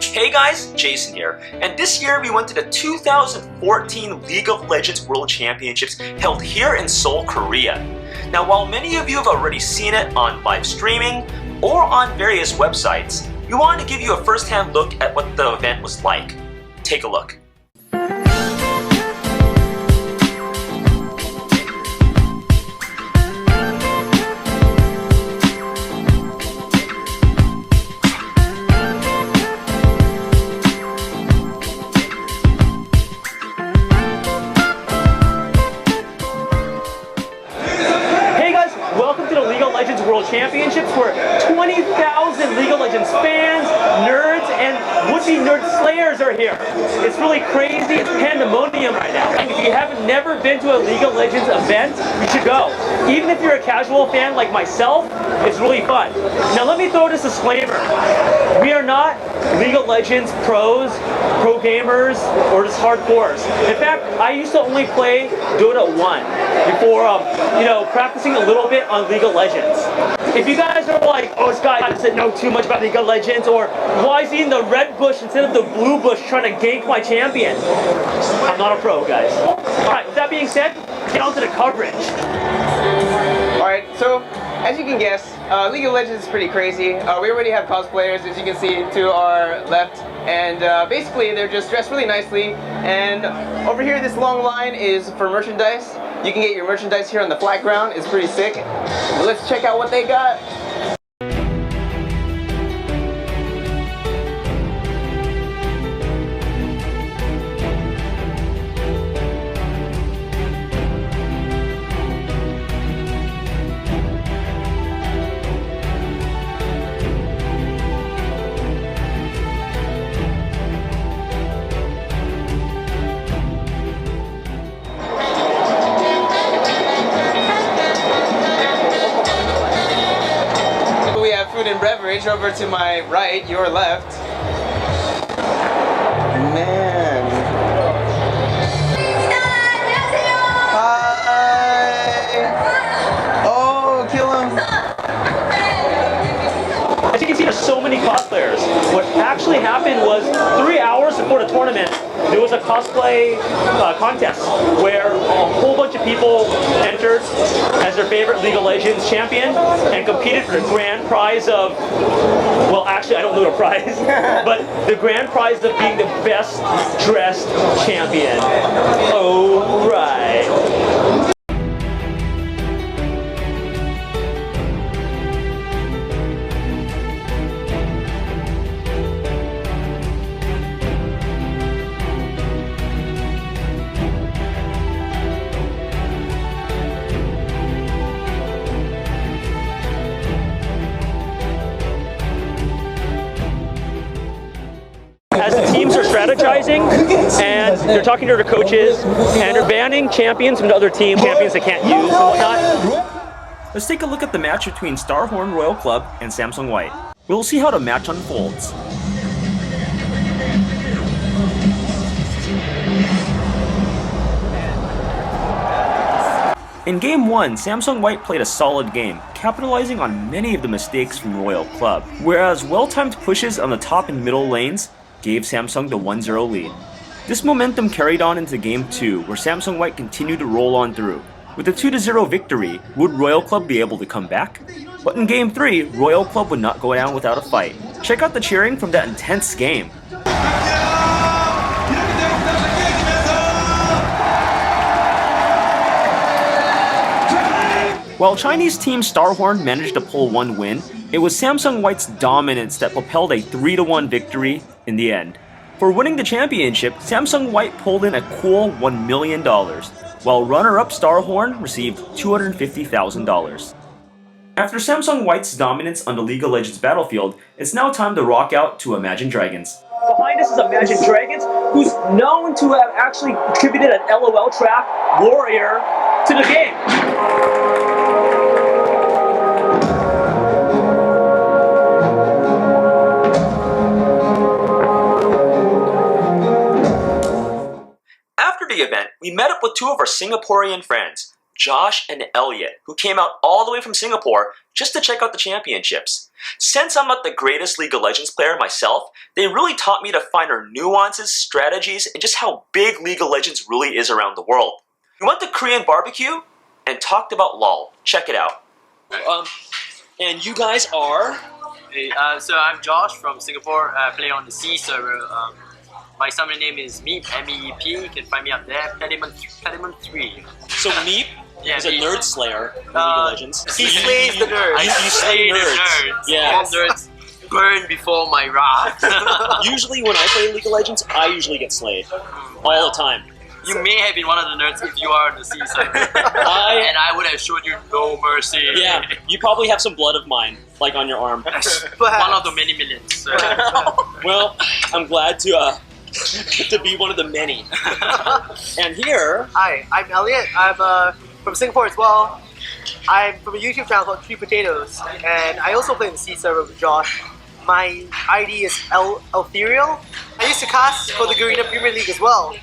Hey guys, Jason here, and this year we went to the 2014 League of Legends World Championships held here in Seoul, Korea. Now while many of you have already seen it on live streaming or on various websites, we wanted to give you a first-hand look at what the event was like. Take a look. Welcome to the League of Legends World Championships where 20,000 League of Legends fans, nerds, and would-be nerd slayers are here. It's really crazy. It's pandemonium right now. And if you haven't never been to a League of Legends event, you should go. Even if you're a casual fan like myself, it's really fun. Now let me throw this disclaimer. We are not League of Legends pros, pro gamers, or just hardcores. In fact, I used to only play Dota 1 before, practicing a little bit on League of Legends. If you guys are like, oh, this guy doesn't know too much about League of Legends, or why is he in the red bush instead of the blue bush trying to gank my champion? I'm not a pro, guys. Alright, with that being said, get on to the coverage. Alright, so as you can guess, League of Legends is pretty crazy. We already have cosplayers, as you can see to our left, and basically they're just dressed really nicely. And over here, this long line is for merchandise. You can get your merchandise here on the flat ground. It's pretty sick. Let's check out what they got. Food and beverage over to my right, your left. Man. Hi. Oh, kill him. As you can see, there's so many cosplayers. What actually happened was 3 hours before the tournament, there was a cosplay contest where a whole bunch of people entered as their favorite League of Legends champion and competed for the grand prize of, well, actually I don't know the prize, but the grand prize of being the best dressed champion. Oh, right. As the teams are strategizing and they're talking to their coaches and they're banning champions from the other team, champions they can't use and whatnot. Let's take a look at the match between Starhorn Royal Club and Samsung White. We'll see how the match unfolds. In Game 1, Samsung White played a solid game, capitalizing on many of the mistakes from Royal Club, whereas well-timed pushes on the top and middle lanes gave Samsung the 1-0 lead. This momentum carried on into Game 2, where Samsung White continued to roll on through. With a 2-0 victory, would Royal Club be able to come back? But in Game 3, Royal Club would not go down without a fight. Check out the cheering from that intense game. While Chinese team Starhorn managed to pull one win, it was Samsung White's dominance that propelled a 3-1 victory in the end. For winning the championship, Samsung White pulled in a cool $1 million, while runner-up Starhorn received $250,000. After Samsung White's dominance on the League of Legends battlefield, it's now time to rock out to Imagine Dragons. Behind us is Imagine Dragons, who's known to have actually contributed an LOL track, Warrior, to the game. the event, we met up with two of our Singaporean friends, Josh and Elliot, who came out all the way from Singapore just to check out the championships. Since I'm not the greatest League of Legends player myself, they really taught me to find our nuances, strategies, and just how big League of Legends really is around the world. We went to Korean barbecue and talked about LoL. Check it out. And you guys are? Hey, so I'm Josh from Singapore. I play on the C server. My summon name is Meep, M-E-E-P. You can find me up there. Platinum 3. So Meep is a Meep. nerd slayer in League of Legends. He slays the nerds. You slay nerds. Yeah. All nerds burn before my wrath. Usually when I play League of Legends, I usually get slayed. All the time. You may have been one of the nerds if you are on the C server. And I would have shown you no mercy. Yeah, you probably have some blood of mine, like on your arm. One of the many millions. Well, I'm glad to be one of the many. And here... Hi, I'm Elliot. I'm from Singapore as well. I'm from a YouTube channel called TreePotatoes, and I also play in the C server with Josh. My ID is Ethereal. I used to cast for the Garena Premier League as well,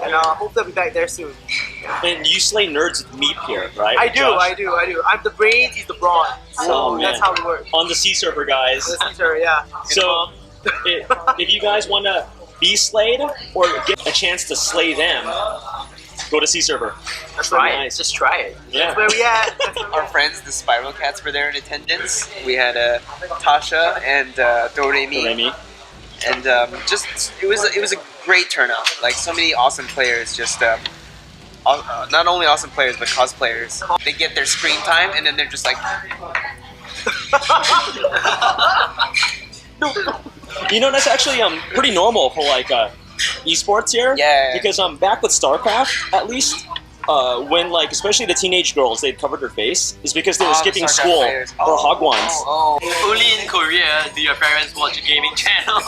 and hope to be back there soon. And you slay nerds with Meep here, right? I do. I'm the brains, he's the brawn. So that's how we work. On the C server, guys. The C server, yeah. So, if you guys want to be slayed or get a chance to slay them, go to C server. Try it. Nice. Just try it. Yeah. That's where we at. Our friends, the Spiral Cats, were there in attendance. We had Tasha and Doremi. Doremi. And it was a great turnout. Like so many awesome players, just not only awesome players but cosplayers. They get their screen time and then they're just like, You know, that's actually pretty normal for like eSports here. Yeah. Because back with StarCraft, at least, when like especially the teenage girls, they'd covered their face, is because they were skipping StarCraft school players. for Hogwans. Only in Korea do your parents watch a gaming channel.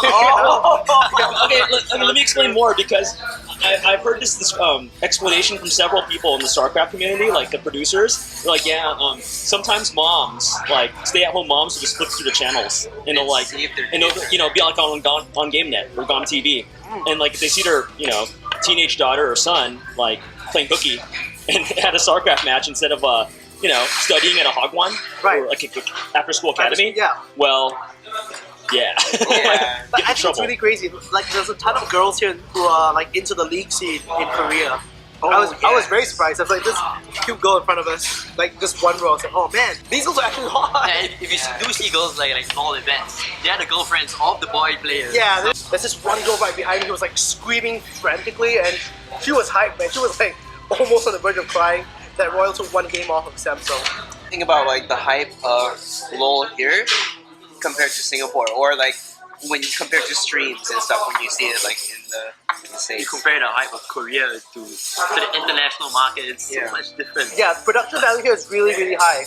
Okay, let me explain more because I've heard this explanation from several people in the StarCraft community, like the producers. They're like, yeah, sometimes moms, like stay-at-home moms, will just flip through the channels and they'll like, and they'll, be like on GameNet or Gom TV, and like if they see their teenage daughter or son like playing hooky and at a StarCraft match instead of studying at a Hogwan or like a after-school academy. Yeah. Well. Yeah. yeah. But I think it's really crazy. Like, there's a ton of girls here who are like into the league scene in Korea. I was very surprised. I was like, this cute girl in front of us, like just one row. I was like, oh man, these girls are actually hot. Yeah, if you do see girls like all events, they are the girlfriends of the boy players. Yeah, there's this one girl right behind me who was like screaming frantically, and she was hyped, man. She was like almost on the verge of crying that Royal took one game off of Samsung. think about like the hype of LoL here compared to Singapore, or like when you compare to streams and stuff when you see it like in the You States. compare the hype of Korea to the international market, it's so much different. Yeah, production value here is really, really high.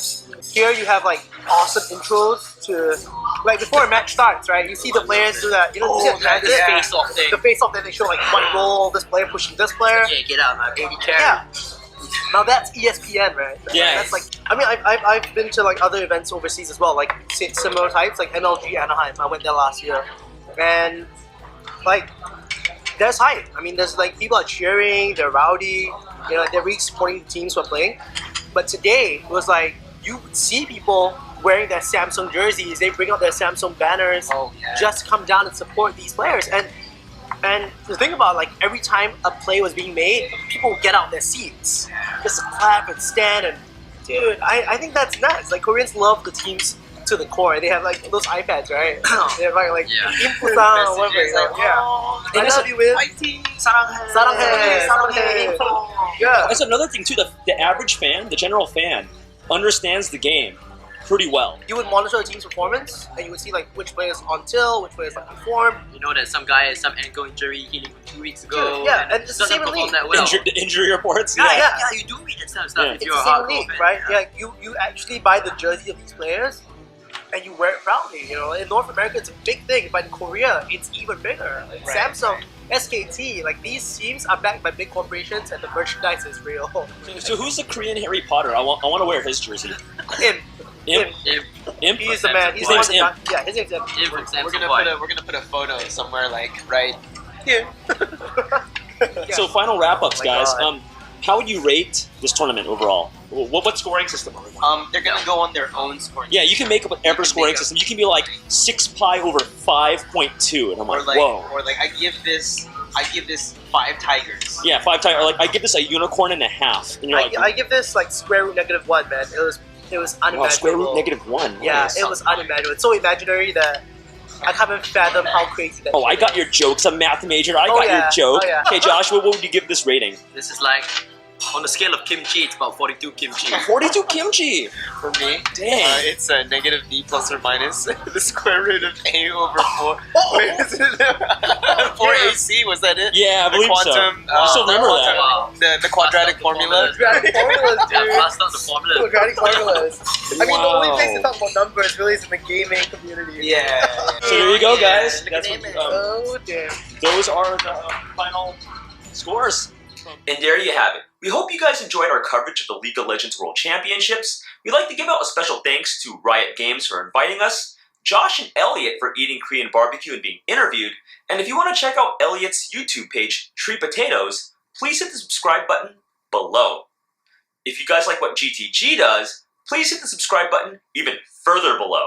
Here you have like awesome intros to, like before a match starts, right? You see the players do that, you know, you see the the face-off thing. The face-off, then they show like one roll, this player pushing this player. Yeah, get out, man. 80 carry. Yeah. Now that's ESPN, right? Yeah. That's like, I mean, I've been to like other events overseas as well, like similar types, like MLG Anaheim. I went there last year, and like there's hype. I mean, there's like people are cheering, they're rowdy, you know, they're really supporting the teams who are playing. But today it was like you would see people wearing their Samsung jerseys. They bring out their Samsung banners just to come down and support these players. And to think about, like, every time a play was being made, people would get out their seats just to clap and stand. And dude, I think that's nuts. Like, Koreans love the teams to the core. They have like those iPads, right? They have like input sound or whatever. Messages, Like, yeah. I love you with 사랑해. Yeah. That's another thing too. The average fan, the general fan, understands the game pretty well. You would monitor the team's performance, and you would see like which players on till, which players like perform. You know that some guy has some ankle injury healing 2 weeks ago. Yeah, and it's the doesn't same in perform league. that well. Injury reports. Yeah. You do read that kind of stuff Yeah. if It's you're a the same hardcore league, fan. right? Yeah. Yeah, you actually buy the jersey of these players, and you wear it proudly. You know, in North America it's a big thing, but in Korea it's even bigger. Like Samsung, SKT, like these teams are backed by big corporations, and the merchandise is real. So who's the Korean Harry Potter? I want to wear his jersey. Imp. Imp. Imp. Imp. He's the man. He's His name's the one Imp. that yeah, his name's Imp. Imp from We're Samsung. gonna put a photo somewhere like right here. So final wrap-ups, Oh my guys. God. how would you rate this tournament overall? What scoring system are we on? They're gonna go on their own scoring. Yeah, you can make up whatever scoring make up- system. You can be like 6 pi over 5.2, and I'm Or like, like, whoa. or like I give this 5 tigers. Yeah, 5 times. Or like I give this a unicorn and a half, and you're like, I give this like square root -1, man. It was unimaginable. wow, square root -1. Yeah, Nice. it was unimaginable. It's so imaginary that I can't even fathom how crazy that. Oh, I shit got is. your jokes. I'm a math major. I Oh, got your yeah. joke. Oh, yeah. Okay, Josh, what would you give this rating? This is like, on the scale of kimchi, it's about 42 kimchi. 42 kimchi. For me, Dang. it's a negative B plus or minus the square root of A over 4. Oh! Wait, is it 4 AC? Was that it? Yeah, I The believe quantum, so. I still remember that. Wow. The quadratic formula. Quadratic formulas, Yeah, dude. passed out the formula. Quadratic formulas. I mean, the only Wow. place to talk about numbers really is in the gaming community. Yeah. So there you go, guys. Look That's at what, it. Oh damn. those are the final scores. And there you have it. We hope you guys enjoyed our coverage of the League of Legends World Championships. We'd like to give out a special thanks to Riot Games for inviting us, Josh and Elliot for eating Korean barbecue and being interviewed, and if you want to check out Elliot's YouTube page, TreePotatoes, please hit the subscribe button below. If you guys like what GTG does, please hit the subscribe button even further below.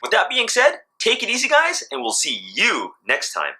With that being said, take it easy guys, and we'll see you next time.